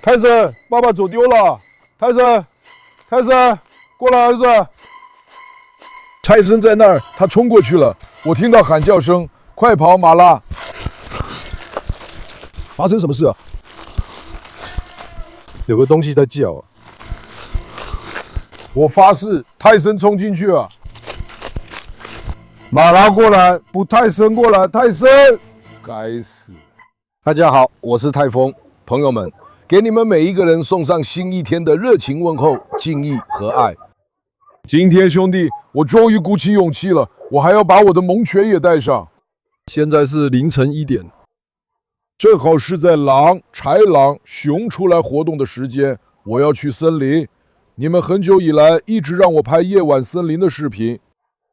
泰森，爸爸走丢了。泰森，泰森，过来，儿子。泰森在那儿，他冲过去了。我听到喊叫声，快跑，马拉！发生什么事啊？有个东西在叫啊！我发誓，泰森冲进去了。马拉过来，不，泰森过来，泰森！该死！大家好，我是泰峰，朋友们，给你们每一个人送上新一天的热情问候、敬意和爱。今天兄弟，我终于鼓起勇气了，我还要把我的猛犬也带上。现在是凌晨1点，正好是在狼、豺狼、熊出来活动的时间。我要去森林。你们很久以来一直让我拍夜晚森林的视频。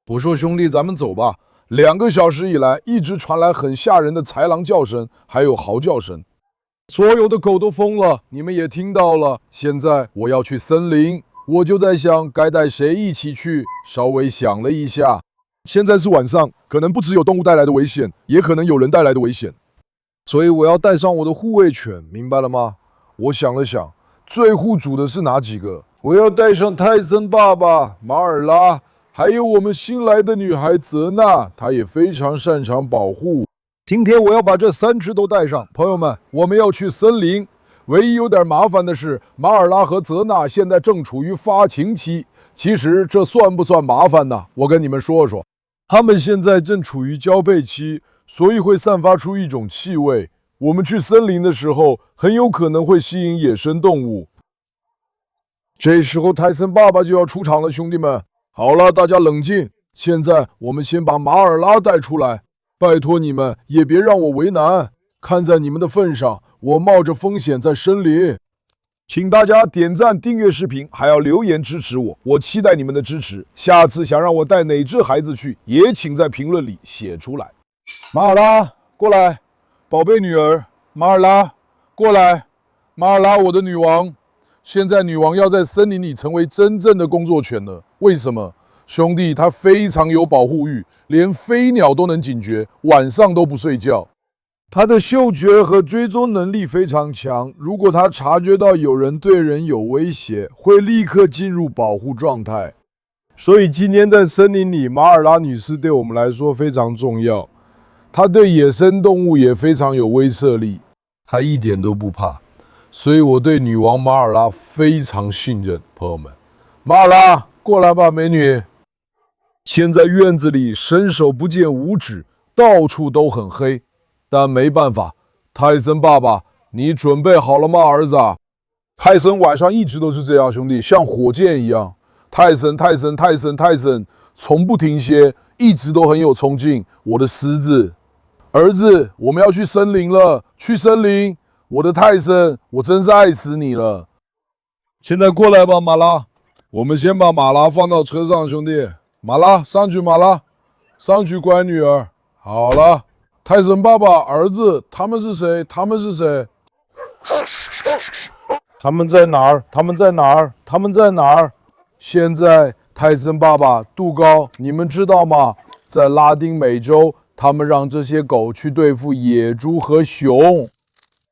我说兄弟，咱们走吧。2个小时以来，一直传来很吓人的豺狼叫声，还有嚎叫声。所有的狗都疯了，你们也听到了。现在我要去森林，我就在想该带谁一起去。稍微想了一下，现在是晚上，可能不只有动物带来的危险，也可能有人带来的危险。所以我要带上我的护卫犬，明白了吗？我想了想，最护主的是哪几个？我要带上泰森爸爸、马尔拉。还有我们新来的女孩泽娜，她也非常擅长保护。今天我要把这3只都带上，朋友们，我们要去森林。唯一有点麻烦的是，马尔拉和泽娜现在正处于发情期。其实这算不算麻烦呢？我跟你们说说，他们现在正处于交配期，所以会散发出一种气味。我们去森林的时候，很有可能会吸引野生动物。这时候泰森爸爸就要出场了，兄弟们。好了，大家冷静。现在我们先把马尔拉带出来，拜托你们也别让我为难。看在你们的份上，我冒着风险在森林。请大家点赞、订阅视频，还要留言支持我。我期待你们的支持。下次想让我带哪只孩子去，也请在评论里写出来。马尔拉，过来，宝贝女儿。马尔拉，过来。马尔拉，我的女王。现在女王要在森林里成为真正的工作犬了。为什么？兄弟，她非常有保护欲，连飞鸟都能警觉，晚上都不睡觉。她的嗅觉和追踪能力非常强，如果她察觉到有人对人有威胁，会立刻进入保护状态。所以今天在森林里，马尔拉女士对我们来说非常重要。她对野生动物也非常有威慑力，她一点都不怕。所以我对女王马尔拉非常信任，朋友们。马尔拉，过来吧，美女。现在院子里伸手不见五指，到处都很黑，但没办法，泰森爸爸，你准备好了吗，儿子？泰森晚上一直都是这样，兄弟，像火箭一样。泰森，从不停歇，一直都很有冲劲。我的狮子，儿子，我们要去森林了，去森林。我的泰森，我真是爱死你了！现在过来吧，马拉。我们先把马拉放到车上，兄弟。马拉，上去，马拉，上去，乖女儿。好了，泰森爸爸，儿子，他们是谁？他们是谁？他们在哪儿？他们在哪儿？他们在哪儿？现在，泰森爸爸，杜高，你们知道吗？在拉丁美洲，他们让这些狗去对付野猪和熊。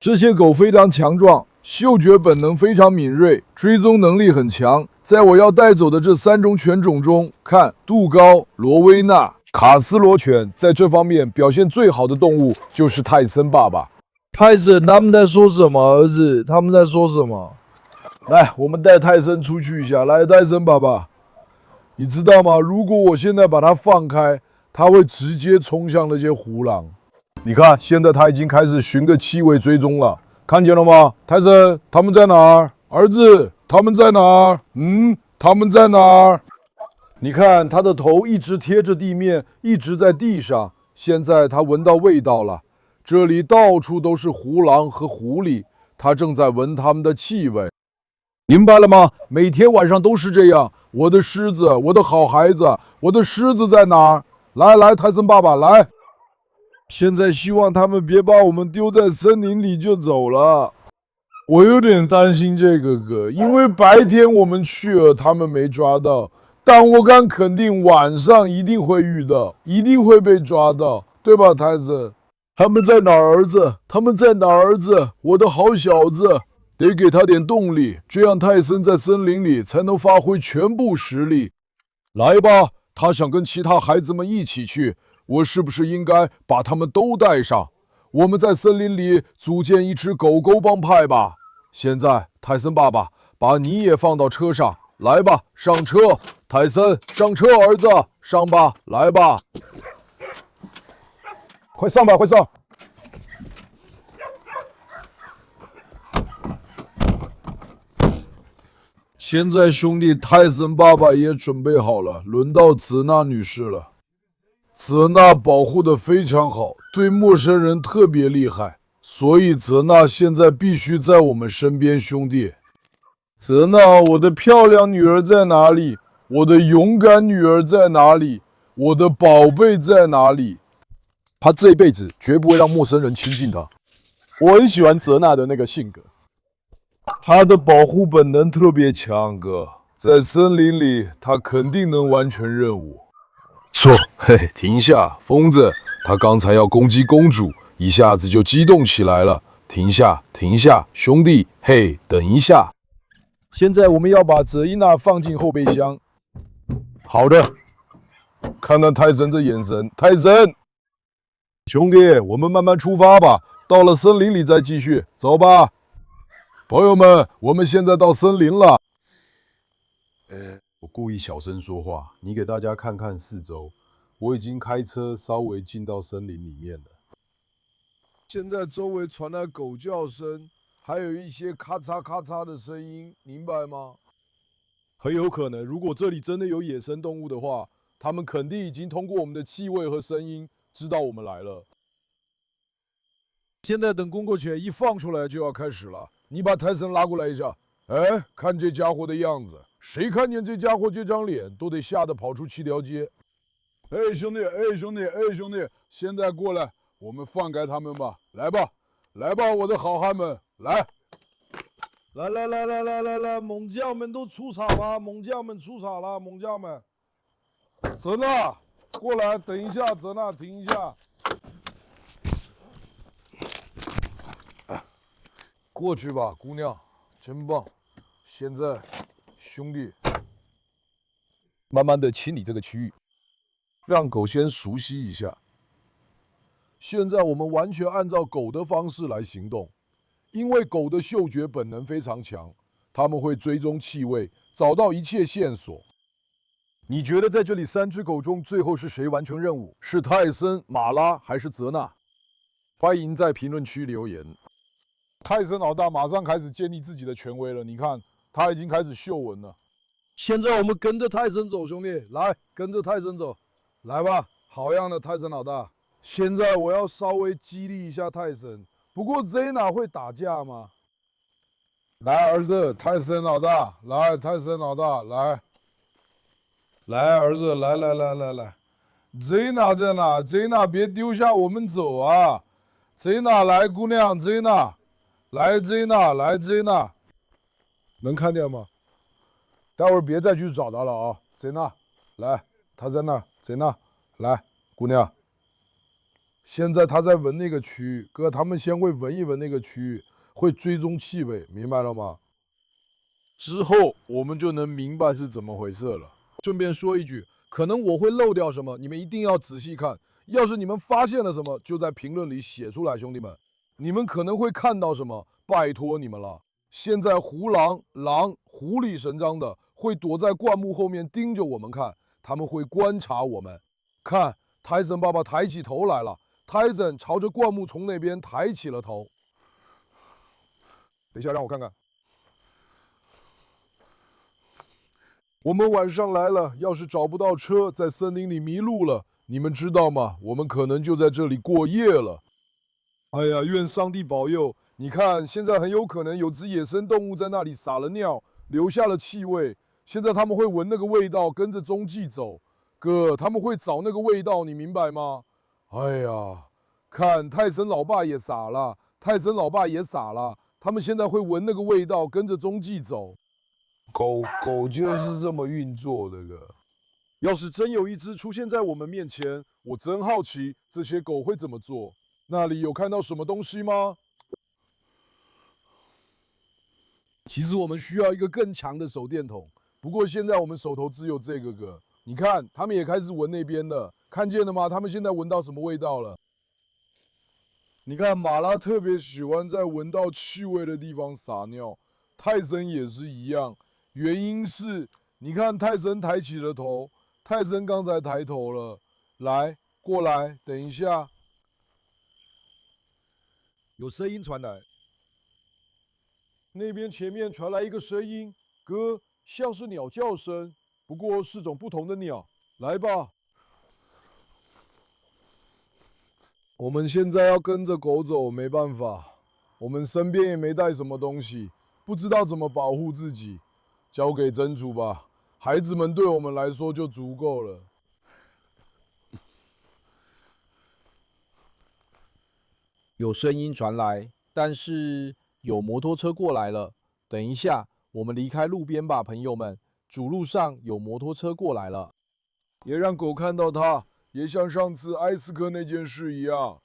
这些狗非常强壮，嗅觉本能非常敏锐，追踪能力很强。在我要带走的这3种犬种中，看杜高、罗威纳、卡斯罗犬，在这方面表现最好的动物就是泰森爸爸。泰森，他们在说什么？儿子，他们在说什么？来，我们带泰森出去一下。来，泰森爸爸，你知道吗？如果我现在把它放开，它会直接冲向那些虎狼。你看，现在他已经开始循着气味追踪了，看见了吗？泰森，他们在哪儿？儿子，他们在哪儿？他们在哪儿？你看，他的头一直贴着地面，一直在地上。现在他闻到味道了，这里到处都是虎狼和狐狸，他正在闻他们的气味。明白了吗？每天晚上都是这样。我的狮子，我的好孩子，我的狮子在哪儿？来，泰森爸爸，来。现在希望他们别把我们丢在森林里就走了。我有点担心这个哥，因为白天我们去了，他们没抓到，但我敢肯定晚上一定会遇到，一定会被抓到，对吧，泰森？他们在哪儿，儿子？他们在哪儿，儿子？我的好小子，得给他点动力，这样泰森在森林里才能发挥全部实力。来吧，他想跟其他孩子们一起去，我是不是应该把他们都带上？我们在森林里组建一支狗狗帮派吧。现在，泰森爸爸，把你也放到车上，来吧，上车。泰森，上车，儿子，上吧，来吧，快上吧，快上！现在兄弟，泰森爸爸也准备好了，轮到泽娜女士了。泽娜保护得非常好，对陌生人特别厉害，所以泽娜现在必须在我们身边，兄弟。泽娜，我的漂亮女儿在哪里？我的勇敢女儿在哪里？我的宝贝在哪里？他这一辈子绝不会让陌生人亲近他。我很喜欢泽娜的那个性格。他的保护本能特别强，哥，在森林里他肯定能完成任务。错，嘿，停下，疯子！他刚才要攻击公主，一下子就激动起来了。停下，停下，兄弟，嘿，等一下。现在我们要把泽伊娜放进后备箱。好的，看看泰森这眼神，泰森，兄弟，我们慢慢出发吧，到了森林里再继续，走吧。朋友们，我们现在到森林了。我故意小声说话，你给大家看看四周。我已经开车稍微进到森林里面了。现在周围传来狗叫声，还有一些咔嚓咔嚓的声音，明白吗？很有可能，如果这里真的有野生动物的话，他们肯定已经通过我们的气味和声音知道我们来了。现在等公狗犬一放出来就要开始了，你把泰森拉过来一下。哎，看这家伙的样子，谁看见这家伙这张脸都得吓得跑出7条街。哎兄弟，哎兄弟，哎兄弟，现在过来，我们放开他们吧，来吧，来吧，我的好汉们，来。来，猛将们都出场吧！猛将们出场了，猛将们。泽娜，过来，等一下，泽娜，停一下。过去吧，姑娘，真棒。现在，兄弟，慢慢的清理这个区域，让狗先熟悉一下。现在我们完全按照狗的方式来行动。因为狗的嗅觉本能非常强，它们会追踪气味，找到一切线索。你觉得在这里3只狗中，最后是谁完成任务？是泰森、马拉还是泽娜？欢迎在评论区留言。泰森老大马上开始建立自己的权威了，你看他已经开始嗅闻了。现在我们跟着泰森走，兄弟，来，跟着泰森走，来吧，好样的，泰森老大。现在我要稍微激励一下泰森。不过 Zena 会打架吗？来，儿子，泰森老大，来，泰森老大，来，来，儿子，来，Zena 在哪 ？Zena 别丢下我们走啊 ！Zena 来，姑娘 ，Zena 来 ，Zena 来 ，Zena 能看见吗？待会儿别再去找他了啊 ！Zena 来，他在那 ，Zena 来，姑娘。现在他在闻那个区域，哥，他们先会闻一闻那个区域，会追踪气味，明白了吗？之后我们就能明白是怎么回事了。顺便说一句，可能我会漏掉什么，你们一定要仔细看。要是你们发现了什么，就在评论里写出来，兄弟们。你们可能会看到什么，拜托你们了。现在狐狼、狼、狐狸神章的会躲在灌木后面盯着我们看，他们会观察我们。看，泰森爸爸抬起头来了。泰森朝着灌木丛那边抬起了头。等一下，让我看看。我们晚上来了，要是找不到车，在森林里迷路了，你们知道吗？我们可能就在这里过夜了。哎呀，愿上帝保佑！你看，现在很有可能有只野生动物在那里撒了尿，留下了气味。现在他们会闻那个味道，跟着踪迹走。哥，他们会找那个味道，你明白吗？哎呀，看泰森老爸也傻了，泰森老爸也傻了。他们现在会闻那个味道，跟着踪迹走。狗就是这么运作的，哥。要是真有一只出现在我们面前，我真好奇这些狗会怎么做。那里有看到什么东西吗？其实我们需要一个更强的手电筒，不过现在我们手头只有这个。你看，他们也开始闻那边了，看见了吗？他们现在闻到什么味道了？你看，马拉特别喜欢在闻到气味的地方撒尿，泰森也是一样。原因是，你看泰森抬起了头，泰森刚才抬头了。来，过来，等一下，有声音传来。那边前面传来一个声音，哥，像是鸟叫声，不过是种不同的鸟。来吧，我们现在要跟着狗走，没办法，我们身边也没带什么东西，不知道怎么保护自己，交给真主吧。孩子们对我们来说就足够了。有声音传来，但是有摩托车过来了。等一下，我们离开路边吧，朋友们。主路上有摩托车过来了，也让狗看到它，也像上次埃斯科那件事一样。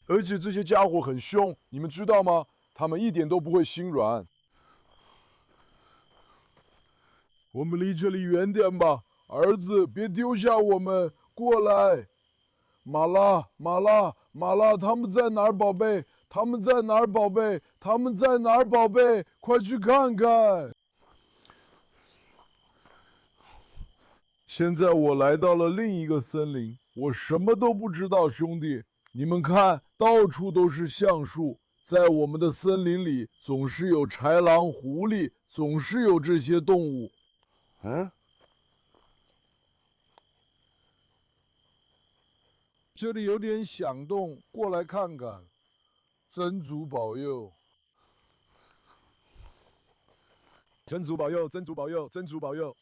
而且这些家伙很凶，你们知道吗？他们一点都不会心软。我们离这里远点吧，儿子，别丢下我们，过来。马拉，马拉，马拉，他们在哪儿，宝贝？他们在哪儿，宝贝？他们在哪儿，宝贝？快去看看！现在我来到了另一个森林，我什么都不知道，兄弟。你们看，到处都是橡树，在我们的森林里，总是有豺狼、狐狸，总是有这些动物。这里有点响动，过来看看。真主保佑！真主保佑！真主保佑！真主保佑！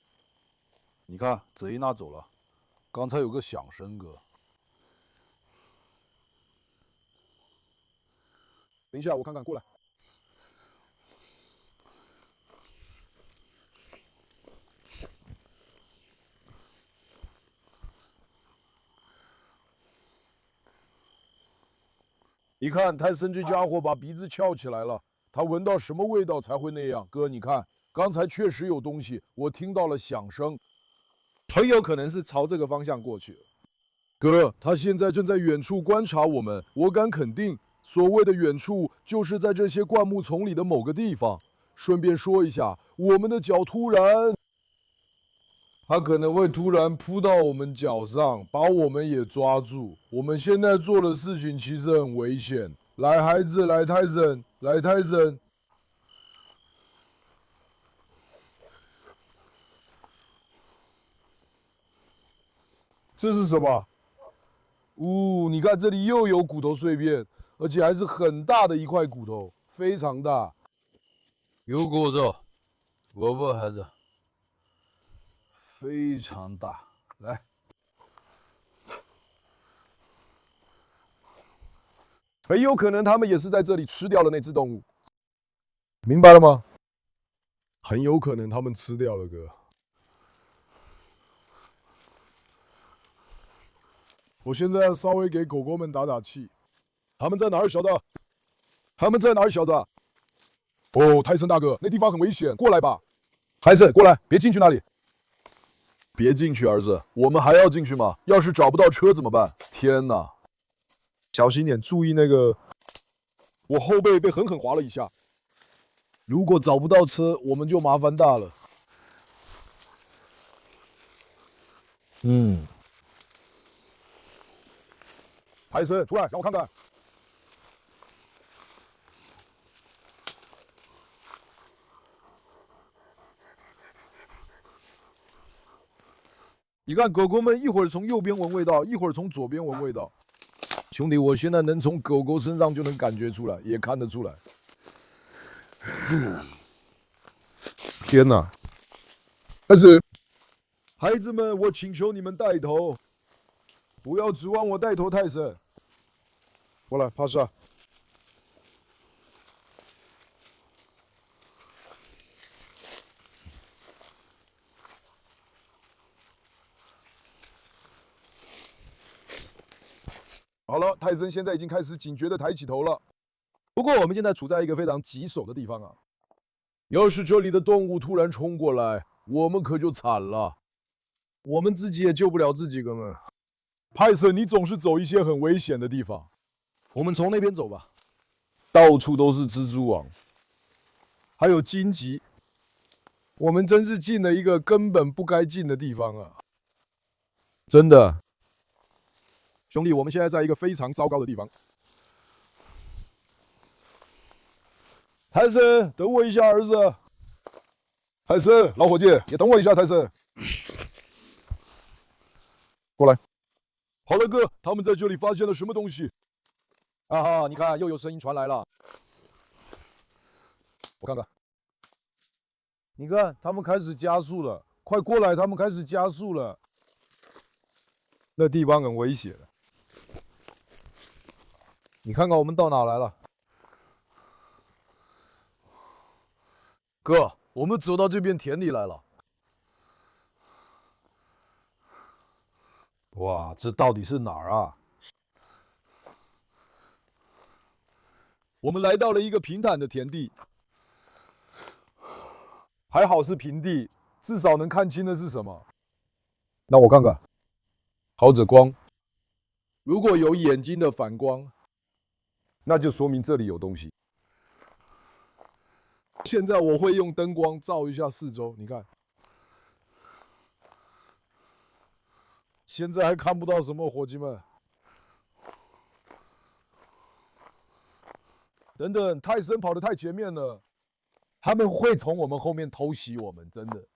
你看，泽伊娜走了。刚才有个响声，哥。等一下，我看看，过来。你看，泰森这家伙把鼻子翘起来了，他闻到什么味道才会那样？哥，你看，刚才确实有东西，我听到了响声，很有可能是朝这个方向过去了。哥，他现在正在远处观察我们，我敢肯定，所谓的远处就是在这些灌木丛里的某个地方。顺便说一下，我们的脚突然，他可能会突然扑到我们脚上，把我们也抓住。我们现在做的事情其实很危险。来，孩子，来，泰森，来，泰森。这是什么？你看这里又有骨头碎片，而且还是很大的一块骨头，非常大。有骨头，我不孩子，非常大。来，很有可能他们也是在这里吃掉了那只动物，明白了吗？很有可能他们吃掉了，哥。我现在稍微给狗狗们打打气。他们在哪儿，小子？他们在哪儿，小子？哦，泰森大哥，那地方很危险，过来吧。泰森，过来，别进去那里。别进去，儿子，我们还要进去吗？要是找不到车怎么办？天哪！小心点，注意那个。我后背被狠狠划了一下。如果找不到车，我们就麻烦大了。泰森，出来，让我看看。你看，狗狗们一会儿从右边闻味道，一会儿从左边闻味道。兄弟，我现在能从狗狗身上就能感觉出来，也看得出来。天哪！开始，孩子们，我请求你们带头，不要指望我带头，泰森。过来，趴下。好了，泰森现在已经开始警觉的抬起头了。不过我们现在处在一个非常棘手的地方啊。要是这里的动物突然冲过来，我们可就惨了。我们自己也救不了自己，哥们。派森，你总是走一些很危险的地方。我们从那边走吧。到处都是蜘蛛网，还有荆棘。我们真是进了一个根本不该进的地方啊！真的，兄弟，我们现在在一个非常糟糕的地方。泰森，等我一下，儿子。泰森，老伙计，也等我一下，泰森。过来。好了，哥，他们在这里发现了什么东西？啊哈，你看，又有声音传来了。我看看。你看，他们开始加速了，快过来！他们开始加速了。那地方很危险。你看看我们到哪来了？哥，我们走到这片田里来了。哇，这到底是哪儿啊？我们来到了一个平坦的田地。还好是平地，至少能看清的是什么？那我看看，好者光。如果有眼睛的反光，那就说明这里有东西。现在我会用灯光照一下四周，你看，现在还看不到什么，伙计们。等等，泰森跑得太前面了。他们会从我们后面偷袭我们，真的。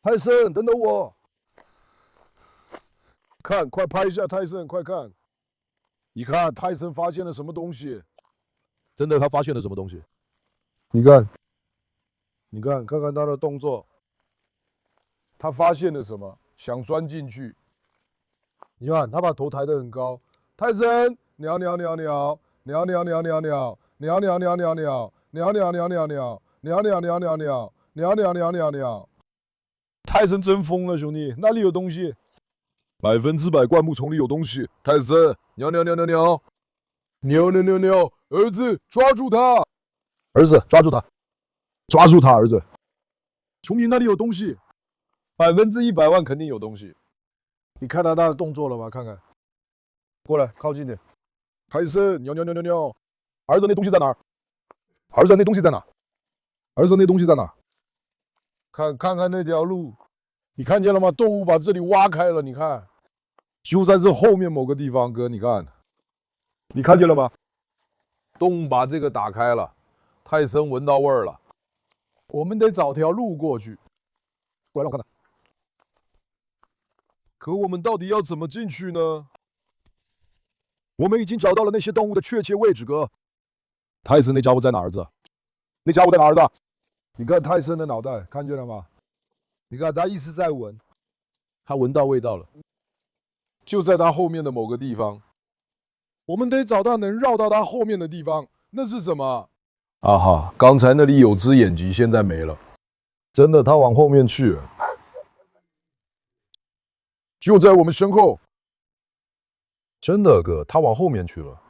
泰森，等等我！看，快拍一下泰森，快看！你看，泰森发现了什么东西？真的，他发现了什么东西？你看，你看，看看他的动作。他发现了什么？想钻进去。你看，他把头抬得很高。泰森，鸟鸟鸟鸟鸟鸟鸟鸟鸟鸟鸟鸟鸟鸟。鸟鸟鸟鸟鸟鸟鸟鸟鸟鸟鸟鸟鸟鸟鸟，泰森真疯了，兄弟，那里有东西，100%灌木丛里有东西。泰森，鸟鸟鸟鸟鸟鸟鸟鸟鸟，儿子抓住他，儿子抓住他，抓住他，儿子。兄弟，那里有东西，100%万肯定有东西。你看到他的动作了吗？看看，过来，靠近点。泰森，鸟鸟鸟鸟鸟，儿子，那东西在哪儿？儿子，那东西在哪？儿子，那东西在哪？看看那条路，你看见了吗？动物把这里挖开了，你看，就在这后面某个地方，哥，你看，你看见了吗？动物把这个打开了，泰森闻到味儿了，我们得找条路过去。过来，让我看看。可我们到底要怎么进去呢？我们已经找到了那些动物的确切位置，哥。泰森那家伙在哪儿，儿子？那家伙在哪儿，儿子？你看泰森的脑袋，看见了吗？你看他一直在闻，他闻到味道了，就在他后面的某个地方。我们得找到能绕到他后面的地方，那是什么？啊哈，刚才那里有只眼睛，现在没了。真的，他往后面去了，就在我们身后。真的，哥，他往后面去了。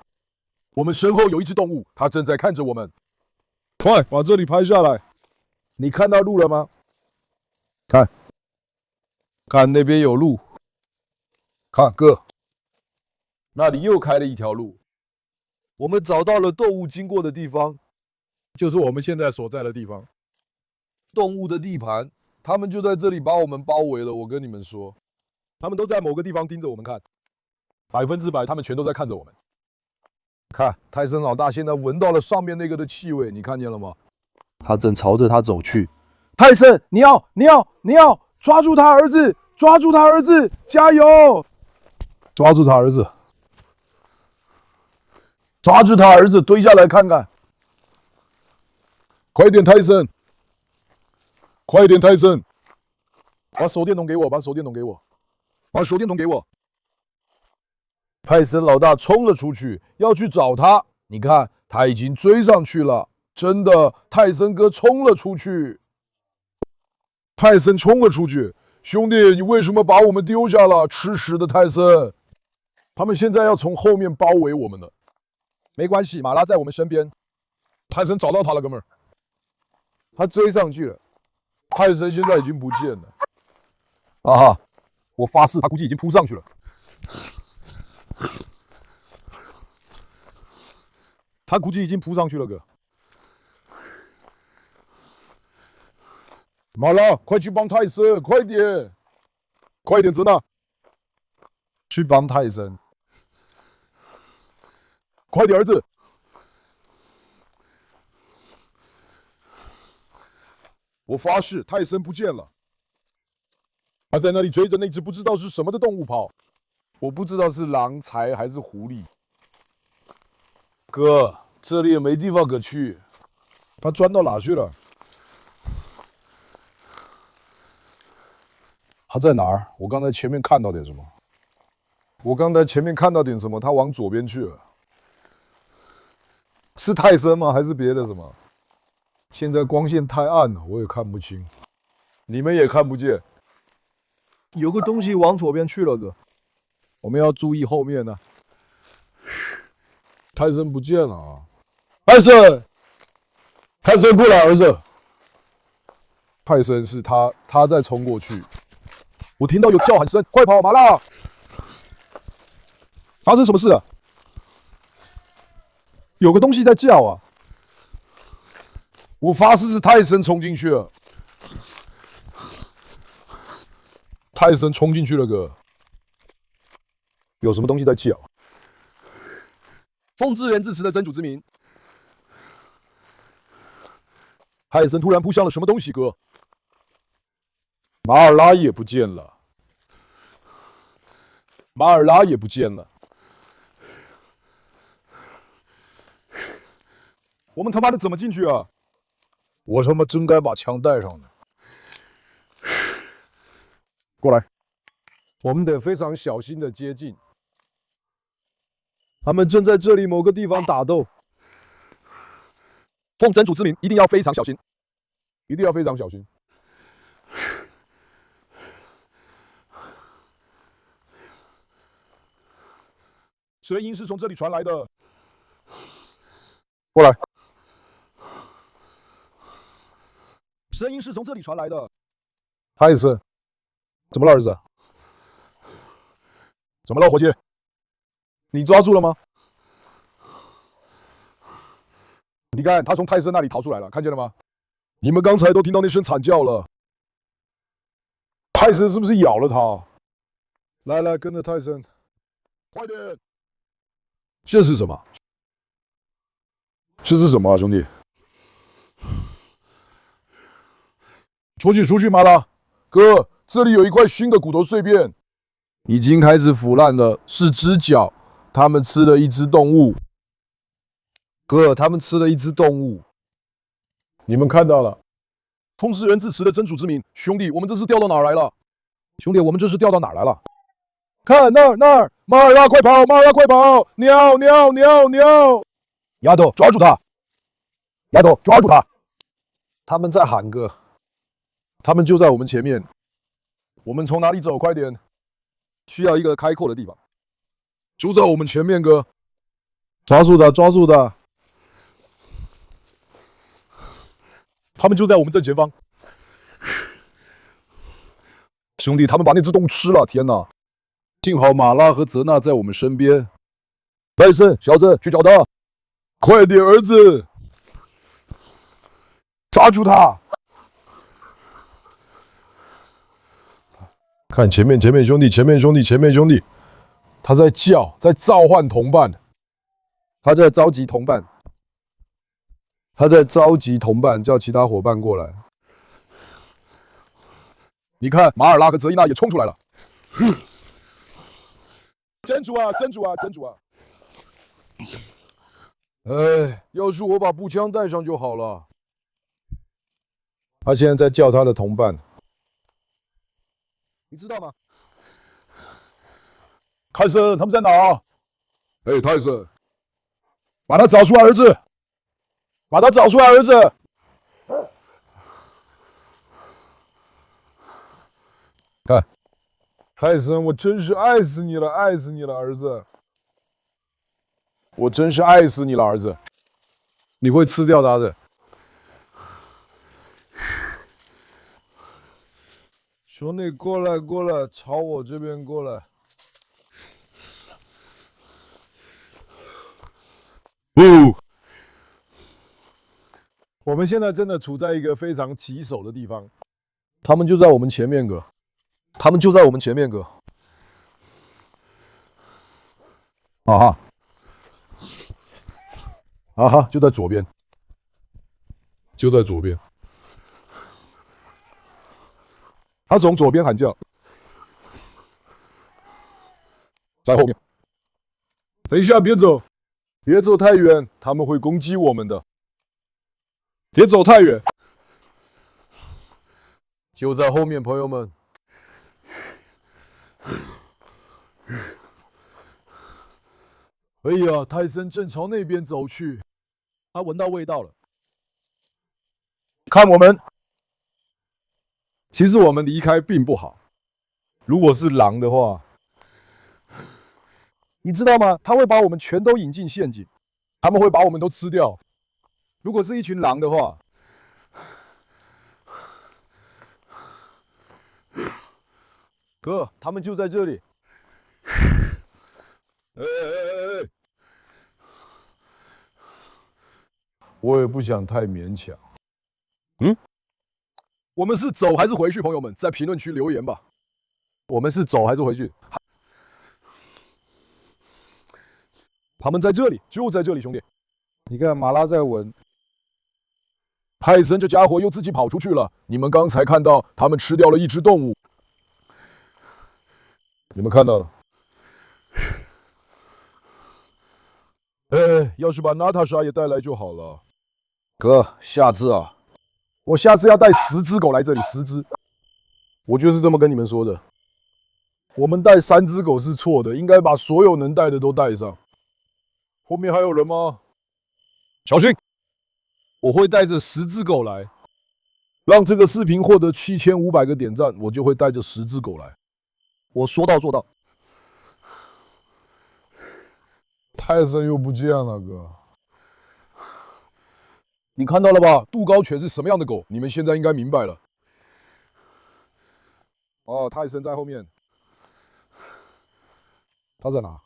我们身后有一只动物，它正在看着我们。快把这里拍下来！你看到路了吗？看，看那边有路。看，哥，那里又开了一条路。我们找到了动物经过的地方，就是我们现在所在的地方。动物的地盘，他们就在这里把我们包围了。我跟你们说，他们都在某个地方盯着我们看，100%他们全都在看着我们。看，泰森老大现在闻到了上面那个的气味，你看见了吗？他正朝着他走去。泰森，你要抓住他儿子，抓住他儿子，加油！抓住他儿子，抓住他儿子，蹲下来看看。快点，泰森！快点，泰森！把手电筒给我，把手电筒给我，把手电筒给我。泰森老大冲了出去，要去找他。你看，他已经追上去了。真的，泰森哥冲了出去。泰森冲了出去，兄弟，你为什么把我们丢下了？吃屎的泰森！他们现在要从后面包围我们了。没关系，马拉在我们身边。泰森找到他了，哥们儿。他追上去了。泰森现在已经不见了。啊哈！我发誓，他估计已经扑上去了。他估计已经扑上去了哥。马拉，快去帮泰森，快点！快点，泽娜，去帮泰森。快点，儿子！我发誓，泰森不见了。他在那里追着那只不知道是什么的动物跑，我不知道是狼才还是狐狸。哥，这里也没地方可去。他钻到哪去了？他在哪儿？我刚才前面看到点什么？他往左边去了。是泰森吗？还是别的什么？现在光线太暗了，我也看不清。你们也看不见。有个东西往左边去了哥，我们要注意后面呢。泰森不见了啊！泰森过来，儿子。泰森是他在冲过去。我听到有叫喊声，快跑，马拉！发生什么事了？有个东西在叫啊！我发誓是泰森冲进去了。泰森冲进去了哥。有什么东西在叫？奉至仁至慈的真主之名，泰森突然扑向了什么东西哥。马尔拉也不见了。我们他妈的怎么进去啊？我他妈真该把枪带上呢。过来，我们得非常小心的接近。他们正在这里某个地方打斗。奉真主之名，一定要非常小心，一定要非常小心。声音是从这里传来的。过来。声音是从这里传来的。泰森，怎么了，儿子？怎么了，伙计？你抓住了吗？你看，他从泰森那里逃出来了，看见了吗？你们刚才都听到那声惨叫了。泰森是不是咬了他？来，跟着泰森，快点！这是什么？这是什么啊，兄弟？出去，马拉！哥，这里有一块新的骨头碎片，已经开始腐烂了，是只脚。他们吃了一只动物。哥，他们吃了一只动物。你们看到了？奉至仁至慈的真主之名，兄弟，我们这是掉到哪儿来了？看那儿，马尔拉快跑！鸟！丫头，抓住他！他们在喊哥，他们就在我们前面。我们从哪里走？快点！需要一个开阔的地方。就在我们前面，哥。抓住他！他们就在我们正前方。兄弟，他们把那只动物吃了！天哪！幸好马拉和泽娜在我们身边。戴森，小子，去找他！快点，儿子！抓住他！看前面，兄弟！他在叫，在召唤同伴，他在召集同伴，叫其他伙伴过来。你看，马尔拉和泽伊娜也冲出来了。真主啊！哎，要是我把步枪带上就好了。他现在在叫他的同伴，你知道吗？泰森，他们在哪？哎，泰森，把他找出来，儿子！看，泰森，我真是爱死你了，儿子！你会吃掉他的。兄弟，过来，过来，朝我这边过来。哦，我们现在真的处在一个非常棘手的地方，他们就在我们前面个，他们就在我们前面个。啊哈，啊哈，就在左边，就在左边。他从左边喊叫，在后面。等一下，别走，别走太远，他们会攻击我们的。别走太远，就在后面，朋友们。哎呀，泰森正朝那边走去，他闻到味道了。看我们，其实我们离开并不好。如果是狼的话，你知道吗？他会把我们全都引进陷阱，他们会把我们都吃掉。如果是一群狼的话，哥，他们就在这里。哎，我也不想太勉强。我们是走还是回去？朋友们，在评论区留言吧。我们是走还是回去？他们在这里，就在这里，兄弟。你看，马拉在闻。泰森这家伙又自己跑出去了。你们刚才看到他们吃掉了一只动物，你们看到了。哎，要是把娜塔莎也带来就好了。哥，下次啊，我下次要带10只狗来这里，10只。我就是这么跟你们说的。我们带3只狗是错的，应该把所有能带的都带上。后面还有人吗？小心！我会带着10只狗来，让这个视频获得7500个点赞，我就会带着10只狗来。我说到做到。泰森又不见了，哥。你看到了吧？杜高犬是什么样的狗？你们现在应该明白了。哦，泰森在后面。他在哪？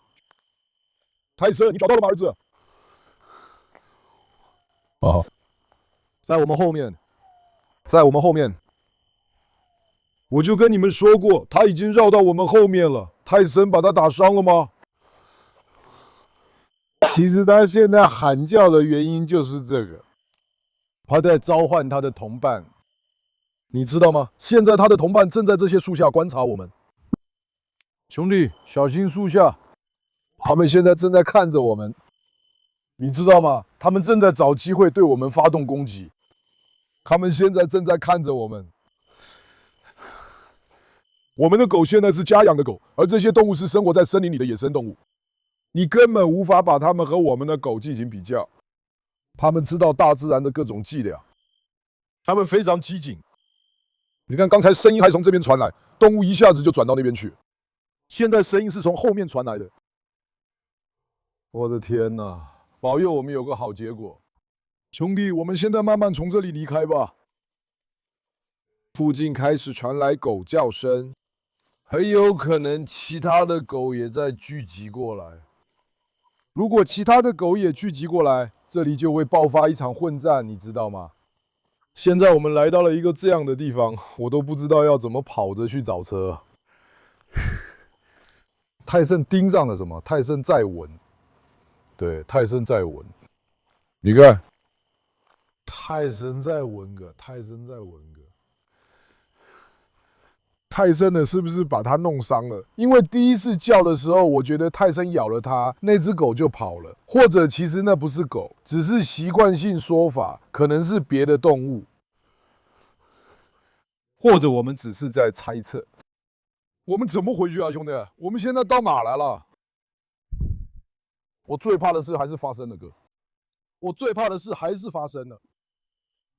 泰森，你找到了吗，儿子？哦，在我们后面，在我们后面。我就跟你们说过，他已经绕到我们后面了。泰森把他打伤了吗？其实他现在喊叫的原因就是这个，他在召唤他的同伴。你知道吗？现在他的同伴正在这些树下观察我们。兄弟，小心树下，他们现在正在看着我们。你知道吗？他们正在找机会对我们发动攻击。他们现在正在看着我们。我们的狗现在是家养的狗，而这些动物是生活在森林里的野生动物。你根本无法把它们和我们的狗进行比较。他们知道大自然的各种伎俩，他们非常机警。你看，刚才声音还从这边传来，动物一下子就转到那边去。现在声音是从后面传来的。我的天哪！保佑我们有个好结果，兄弟，我们现在慢慢从这里离开吧。附近开始传来狗叫声，很有可能其他的狗也在聚集过来。如果其他的狗也聚集过来，这里就会爆发一场混战，你知道吗？现在我们来到了一个这样的地方，我都不知道要怎么跑着去找车。泰森盯上了什么？泰森在闻。对，泰森在闻。你看，泰森在闻个，泰森在闻个。泰森呢，是不是把他弄伤了？因为第一次叫的时候，我觉得泰森咬了他，那只狗就跑了。或者其实那不是狗，只是习惯性说法，可能是别的动物。或者我们只是在猜测。我们怎么回去啊，兄弟？我们现在到哪来了？我最怕的事还是发生了，哥。我最怕的事还是发生了。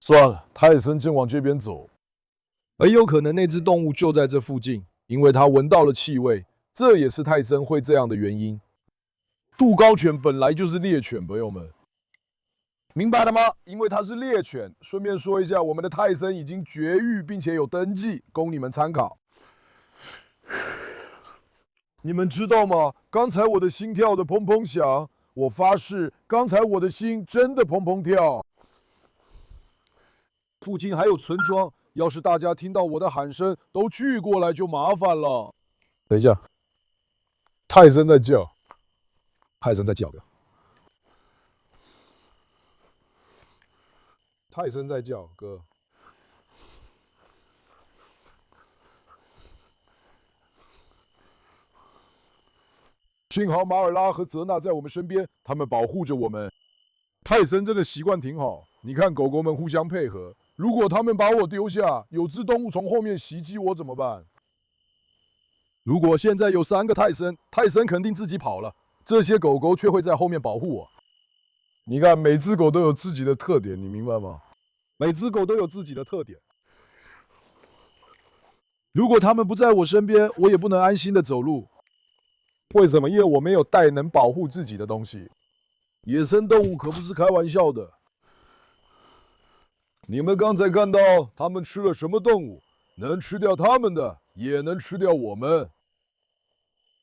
算了，泰森正往这边走。很有可能那只动物就在这附近，因为它闻到了气味，这也是泰森会这样的原因。杜高犬本来就是猎犬，朋友们，明白了吗？因为它是猎犬。顺便说一下，我们的泰森已经绝育并且有登记，供你们参考。你们知道吗？刚才我的心跳的砰砰响，我发誓，刚才我的心真的砰砰跳。附近还有村庄，要是大家听到我的喊声都聚过来，就麻烦了。等一下，泰森在叫，泰森在叫的，泰森在叫，哥。幸好马尔拉和泽纳在我们身边，他们保护着我们。泰森真的习惯挺好，你看狗狗们互相配合。如果他们把我丢下，有只动物从后面袭击我怎么办？如果现在有3个泰森，泰森肯定自己跑了，这些狗狗却会在后面保护我。你看，每只狗都有自己的特点，你明白吗？每只狗都有自己的特点。如果它们不在我身边，我也不能安心的走路。为什么？因为我没有带能保护自己的东西。野生动物可不是开玩笑的。你们刚才看到他们吃了什么动物？能吃掉他们的，也能吃掉我们。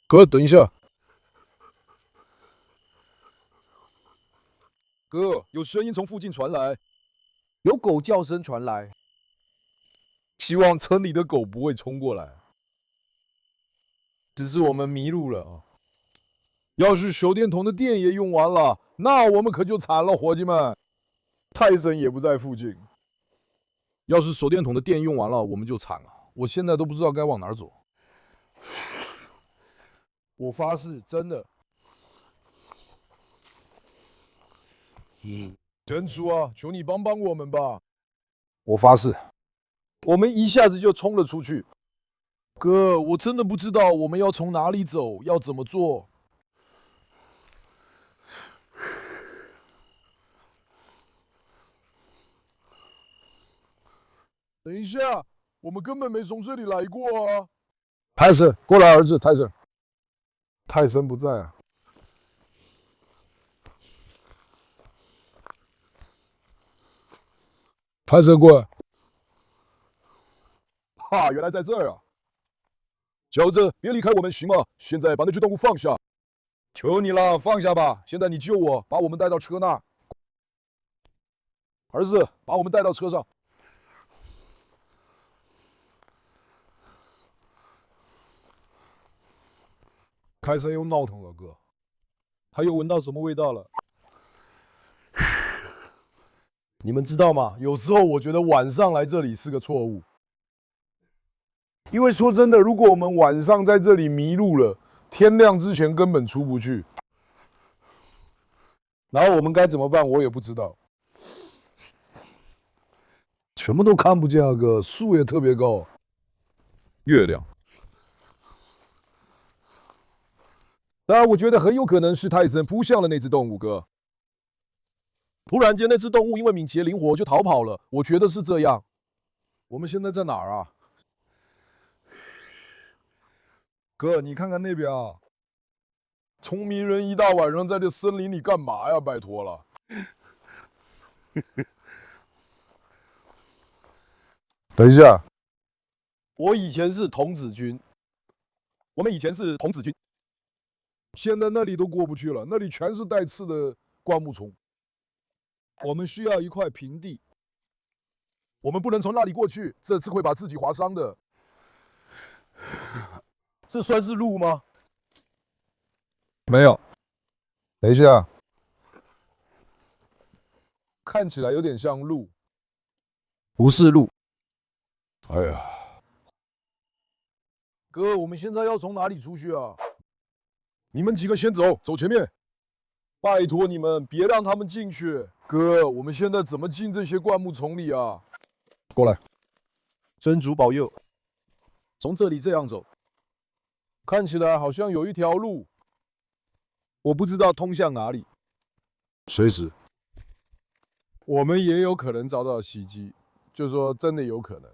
哥，等一下。哥，有声音从附近传来，有狗叫声传来。希望村里的狗不会冲过来。只是我们迷路了啊！要是手电筒的电也用完了，那我们可就惨了，伙计们。泰森也不在附近。要是手电筒的电用完了，我们就惨了。我现在都不知道该往哪儿走。我发誓，真的。真主啊，求你帮帮我们吧！我发誓，我们一下子就冲了出去。哥，我真的不知道我们要从哪里走，要怎么做。等一下，我们根本没从这里来过啊！泰森，过来，儿子，泰森。泰森不在啊。泰森，过来。哈，原来在这儿啊！小子，别离开我们，行吗？现在把那只动物放下。求你了，放下吧！现在你救我，把我们带到车那。儿子，把我们带到车上。凯森又闹腾了，哥，他又闻到什么味道了？你们知道吗？有时候我觉得晚上来这里是个错误，因为说真的，如果我们晚上在这里迷路了，天亮之前根本出不去，然后我们该怎么办？我也不知道，什么都看不见啊，哥，树也特别高，月亮。但我觉得很有可能是泰森扑向了那只动物，哥。突然间，那只动物因为敏捷灵活就逃跑了。我觉得是这样。我们现在在哪儿啊？哥，你看看那边啊！聪明人一大晚上在这森林里干嘛呀？拜托了。等一下，我以前是童子军，我们以前是童子军。现在那里都过不去了，那里全是带刺的灌木丛。我们需要一块平地，我们不能从那里过去，这次会把自己划伤的。这算是路吗？没有。等一下，看起来有点像路，不是路。哎呀，哥，我们现在要从哪里出去啊？你们几个先走，走前面。拜托你们，别让他们进去。哥，我们现在怎么进这些灌木丛里啊？过来，真主保佑。从这里这样走，看起来好像有一条路，我不知道通向哪里。随时，我们也有可能遭到袭击，就说真的有可能。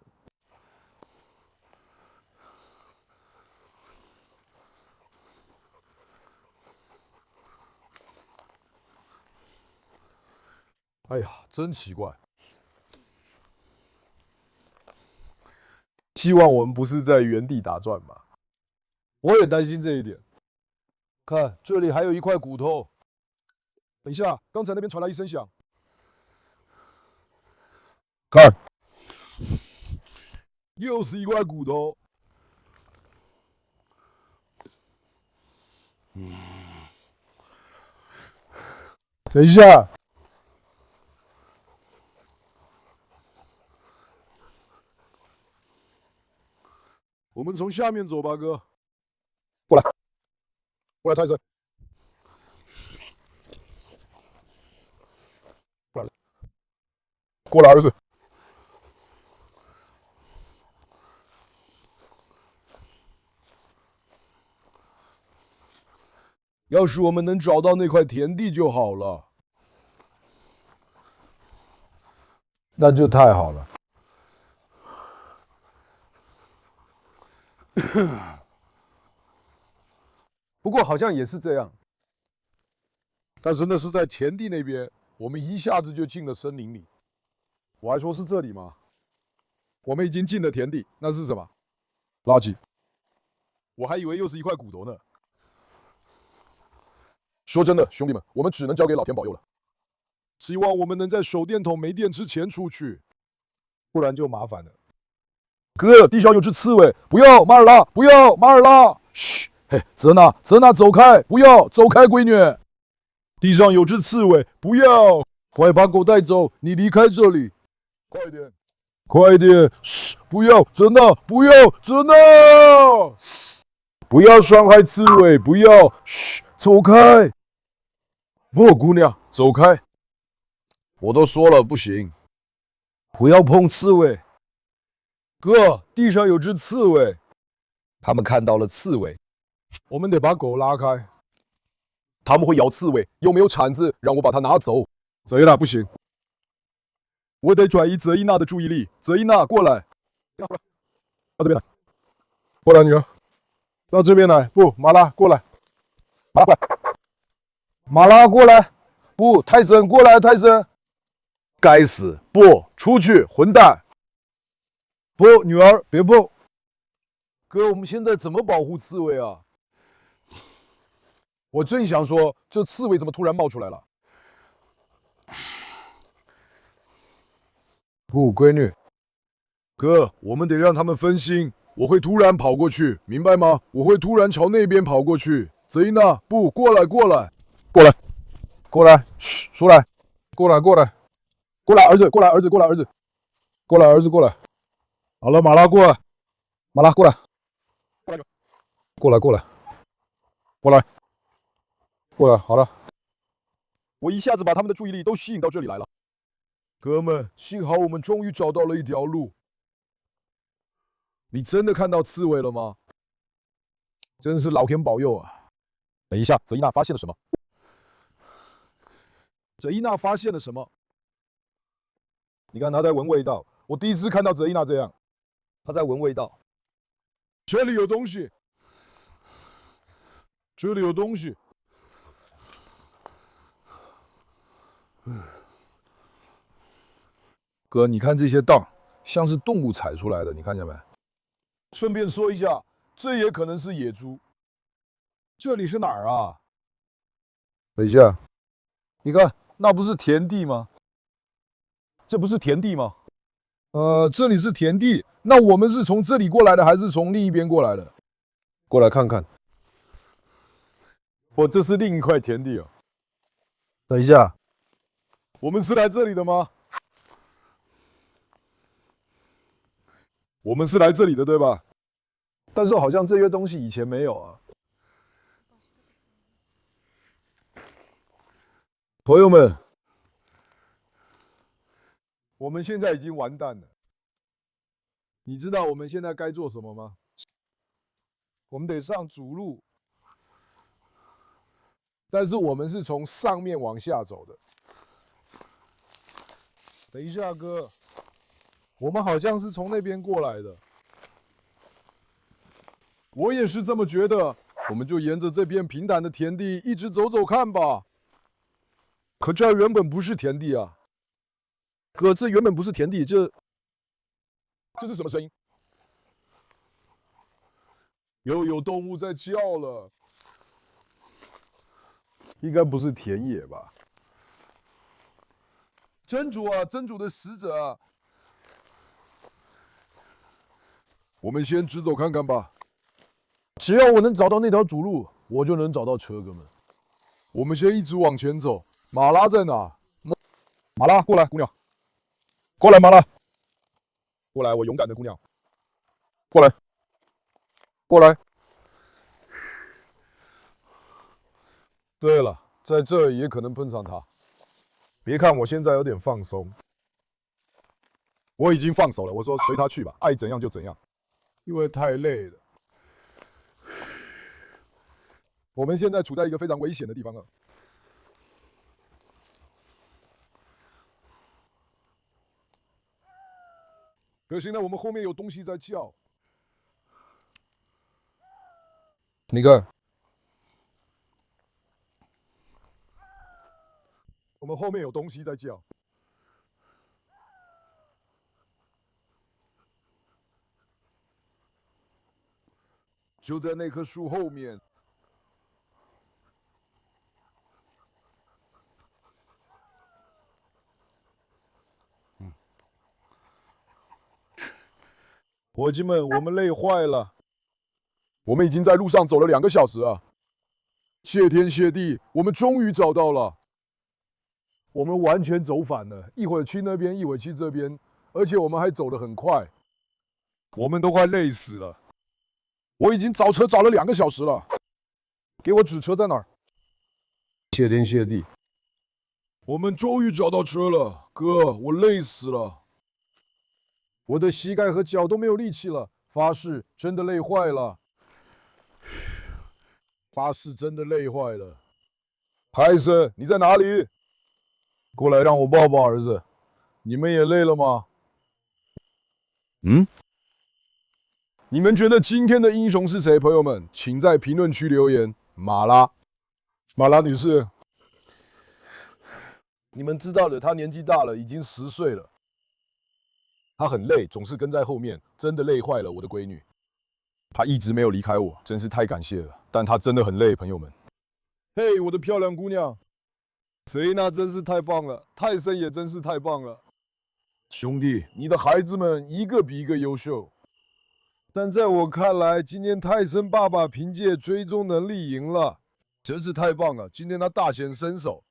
哎呀，真奇怪！希望我们不是在原地打转吧？我也担心这一点。看，这里还有一块骨头。等一下，刚才那边传来一声响。看，又是一块骨头。等一下，我们从下面走吧，哥。过来，过来，泰森。过来，过来，儿子。要是我们能找到那块田地就好了，那就太好了。不过好像也是这样，但是那是在田地那边，我们一下子就进了森林里。我还说是这里吗？我们已经进了田地，那是什么？垃圾。我还以为又是一块骨头呢。说真的，兄弟们，我们只能交给老天保佑了。希望我们能在手电筒没电之前出去，不然就麻烦了。哥，地上有只刺猬，不要，马尔拉，不要，马尔拉，嘘，嘿，泽娜，泽娜，走开，不要，走开，闺女。地上有只刺猬，不要，快把狗带走，你离开这里，快点，快点，嘘，不要，泽娜，不要，泽娜，不要伤害刺猬，不要，嘘，走开。不，姑娘，走开！我都说了不行，不要碰刺猬。哥，地上有只刺猬，他们看到了刺猬，我们得把狗拉开。他们会咬刺猬，又没有铲子，让我把它拿走。泽伊娜，不行，我得转移泽伊娜的注意力。泽伊娜，过来，到这边来，过来，女儿，到这边来。不，马拉，过来，马拉过来。马拉过来，不，泰森过来，泰森，该死，不，出去，混蛋！不，女儿，别碰。哥，我们现在怎么保护刺猬啊？我正想说，这刺猬怎么突然冒出来了？不，闺女，哥，我们得让他们分心。我会突然跑过去，明白吗？我会突然朝那边跑过去。泽伊娜，不，过来，过来。过来，过来，嘘，出来，过来，过来，过来，儿子，过来，儿子，过来，儿子，过来，儿子，过来。好了，马拉过来，马拉过来，过来，过来，过来，过来，好了。我一下子把他们的注意力都吸引到这里来了。哥们，幸好我们终于找到了一条路。你真的看到刺猬了吗？真是老天保佑啊！等一下，泽伊娜发现了什么？泽伊娜发现了什么？你看，她在闻味道。我第一次看到泽伊娜这样，她在闻味道。这里有东西，这里有东西。哥，你看这些荡，像是动物踩出来的，你看见没？顺便说一下，这也可能是野猪。这里是哪儿啊？等一下，你看。那不是田地吗？这不是田地吗？这里是田地。那我们是从这里过来的，还是从另一边过来的？过来看看。这是另一块田地哦。等一下，我们是来这里的吗？我们是来这里的，对吧？但是好像这些东西以前没有啊。朋友们，我们现在已经完蛋了。你知道我们现在该做什么吗？我们得上主路，但是我们是从上面往下走的。等一下，哥，我们好像是从那边过来的。我也是这么觉得。我们就沿着这片平坦的田地一直走走看吧。可这原本不是田地啊！哥，这原本不是田地，这是什么声音？又有动物在叫了，应该不是田野吧？真主啊，真主的使者啊！我们先直走看看吧。只要我能找到那条主路，我就能找到车哥们。我们先一直往前走。马拉在哪？马拉，过来，姑娘。过来，马拉。过来，我勇敢的姑娘。过来，过来。对了，在这也可能碰上他。别看我现在有点放松，我已经放手了。我说随他去吧，爱怎样就怎样，因为太累了。我们现在处在一个非常危险的地方了。可惜呢，我们后面有东西在叫。你看，我们后面有东西在叫。就在那棵树后面。伙计们，我们累坏了。我们已经在路上走了2个小时啊！谢天谢地，我们终于找到了。我们完全走反了，一会儿去那边，一会儿去这边，而且我们还走得很快，我们都快累死了。我已经找车找了2个小时了，给我指车在哪儿？谢天谢地，我们终于找到车了，哥，我累死了。我的膝盖和脚都没有力气了，发誓真的累坏了。发誓真的累坏了。海森，你在哪里？过来让我抱抱儿子。你们也累了吗？你们觉得今天的英雄是谁？朋友们，请在评论区留言。马拉女士，你们知道的，她年纪大了，已经10岁了。她很累，总是跟在后面，真的累坏了我的闺女。她一直没有离开我，真是太感谢了。但她真的很累，朋友们。嘿，我的漂亮姑娘，谁呢？真是太棒了，泰森也真是太棒了。兄弟，你的孩子们一个比一个优秀。但在我看来，今天泰森爸爸凭借追踪能力赢了，真是太棒了！今天他大显身手。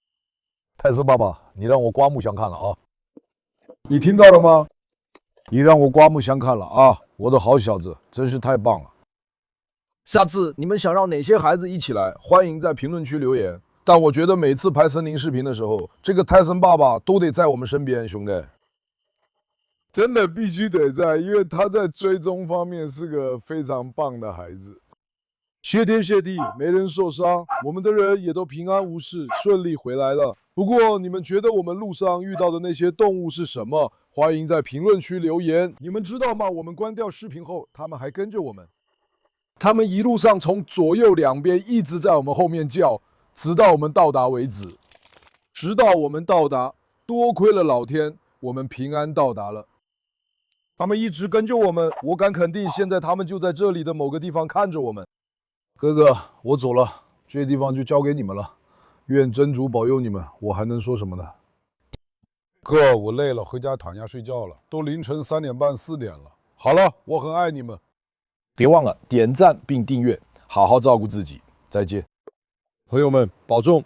泰森爸爸，你让我刮目相看了啊！你听到了吗？你让我刮目相看了啊！我的好小子，真是太棒了！下次你们想让哪些孩子一起来，欢迎在评论区留言。但我觉得每次拍森林视频的时候，这个泰森爸爸都得在我们身边，兄弟。真的必须得在，因为他在追踪方面是个非常棒的孩子。谢天谢地，没人受伤，我们的人也都平安无事，顺利回来了。不过，你们觉得我们路上遇到的那些动物是什么？欢迎在评论区留言。你们知道吗？我们关掉视频后，他们还跟着我们。他们一路上从左右两边一直在我们后面叫，直到我们到达为止。直到我们到达，多亏了老天，我们平安到达了。他们一直跟着我们，我敢肯定，现在他们就在这里的某个地方看着我们。哥哥，我走了，这地方就交给你们了。愿真主保佑你们，我还能说什么呢？哥，我累了，回家躺下睡觉了，都凌晨3点半、4点了。好了，我很爱你们。别忘了点赞并订阅，好好照顾自己。再见，朋友们，保重。